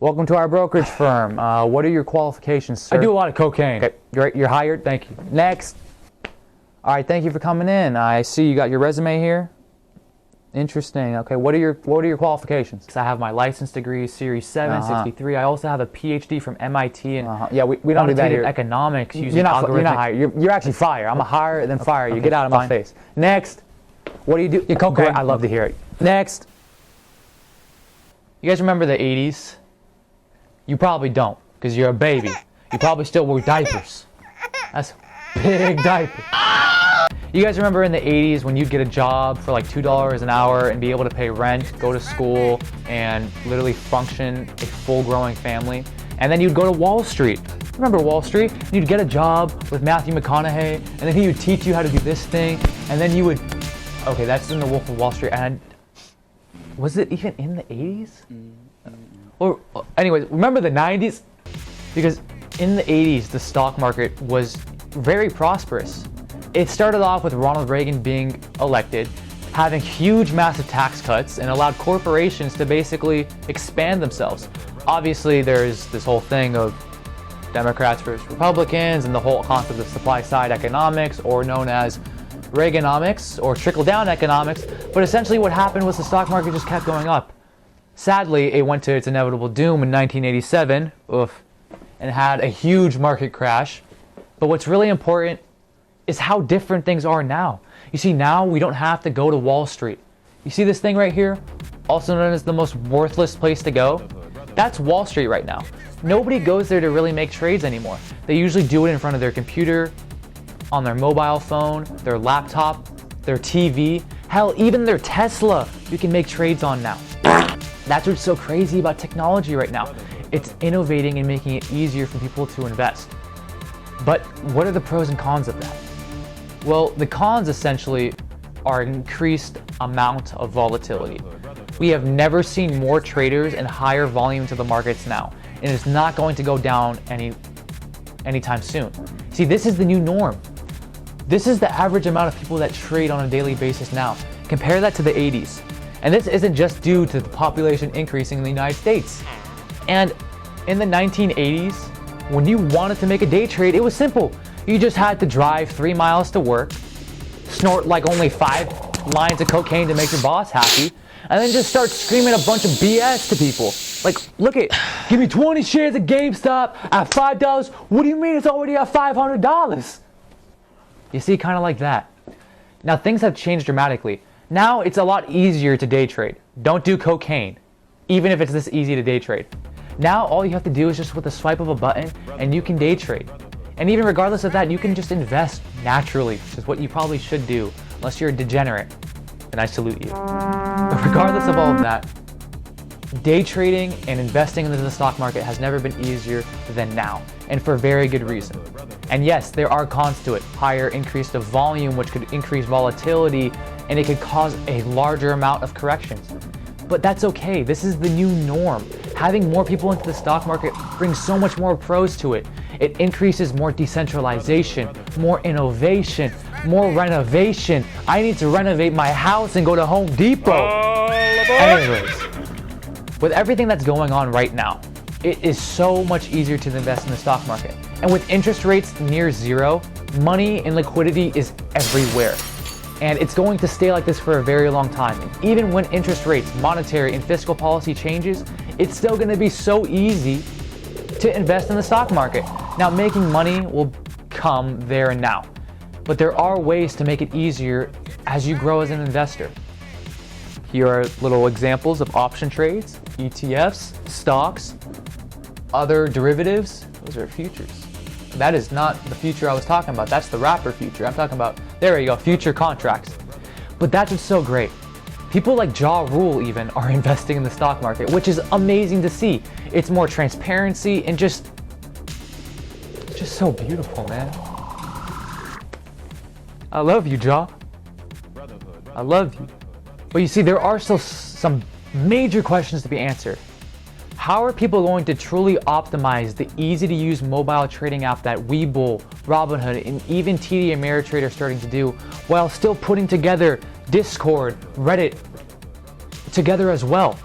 Welcome to our brokerage firm. What are your qualifications, sir? I do a lot of cocaine. Okay, great. You're hired. Thank you. Next. All right, thank you for coming in. I see you got your resume here. Interesting. Okay, what are your qualifications? I have my license degree, Series 763. I also have a PhD from MIT in Yeah, we don't do that here. economics using You're not algorithmic. hired. You're actually fired. I'm a hire, then fire you. Okay, Get out of my fine. face. Next. What do you do? Yeah, cocaine. Great, I love to hear it. Next. You guys remember the 80s? You probably don't, because you're a baby. You probably still wear diapers. That's big diaper. You guys remember in the 80s when you'd get a job for like $2 an hour and be able to pay rent, go to school, and literally function a full-growing family? And then you'd go to Wall Street. Remember Wall Street? You'd get a job with Matthew McConaughey, and then he would teach you how to do this thing, and then you would... Okay, that's in The Wolf of Wall Street, and... Was it even in the 80s? Or, anyways, remember the 90s? Because in the 80s, the stock market was very prosperous. It started off with Ronald Reagan being elected, having huge, massive tax cuts, and allowed corporations to basically expand themselves. Obviously, there's this whole thing of Democrats versus Republicans and the whole concept of supply-side economics, or known as Reaganomics or trickle-down economics. But essentially what happened was the stock market just kept going up. Sadly, it went to its inevitable doom in 1987, and had a huge market crash. But what's really important is how different things are now. You see, now we don't have to go to Wall Street. You see this thing right here, also known as the most worthless place to go? That's Wall Street right now. Nobody goes there to really make trades anymore. They usually do it in front of their computer, on their mobile phone, their laptop, their TV, hell, even their Tesla you can make trades on now. That's what's so crazy about technology right now. It's innovating and making it easier for people to invest. But what are the pros and cons of that? Well, the cons essentially are increased amount of volatility. We have never seen more traders and higher volume to the markets now, and it's not going to go down anytime soon. See, this is the new norm. This is the average amount of people that trade on a daily basis now. Compare that to the 80s. And this isn't just due to the population increasing in the United States. And in the 1980s, when you wanted to make a day trade, it was simple. You just had to drive 3 miles to work, snort like only 5 lines of cocaine to make your boss happy, and then just start screaming a bunch of BS to people. Like, look at, give me 20 shares of GameStop at $5. What do you mean it's already at $500? You see, kind of like that. Now, things have changed dramatically. Now, it's a lot easier to day trade. Don't do cocaine, even if it's this easy to day trade. Now, all you have to do is just with a swipe of a button, and you can day trade. And even regardless of that, you can just invest naturally, which is what you probably should do, unless you're a degenerate. And I salute you. But regardless of all of that, day trading and investing into the stock market has never been easier than now, and for very good reason. And yes, there are cons to it. Higher increase of volume, which could increase volatility, and it could cause a larger amount of corrections. But that's okay. This is the new norm. Having more people into the stock market brings so much more pros to it. It increases more decentralization, more innovation, more renovation. I need to renovate my house and go to Home Depot. Anyways, with everything that's going on right now, it is so much easier to invest in the stock market. And with interest rates near zero, money and liquidity is everywhere. And it's going to stay like this for a very long time. And even when interest rates, monetary, and fiscal policy changes, it's still going to be so easy to invest in the stock market. Now, making money will come there and now, but there are ways to make it easier as you grow as an investor. Here are little examples of option trades, ETFs, stocks, other derivatives. Those are futures. That is not the future I was talking about. That's the rapper future. I'm talking about, there you go, future contracts. But that's what's so great. People like Ja Rule even are investing in the stock market, which is amazing to see. It's more transparency and just so beautiful, man. I love you, Ja. I love you. But you see, there are still some major questions to be answered. How are people going to truly optimize the easy-to-use mobile trading app that Webull, Robinhood, and even TD Ameritrade are starting to do, while still putting together Discord, Reddit together as well?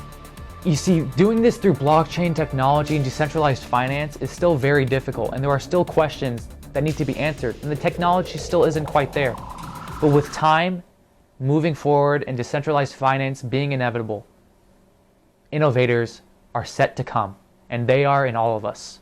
You see, doing this through blockchain technology and decentralized finance is still very difficult, and there are still questions that need to be answered, and the technology still isn't quite there. But with time moving forward and decentralized finance being inevitable, innovators are set to come, and they are in all of us.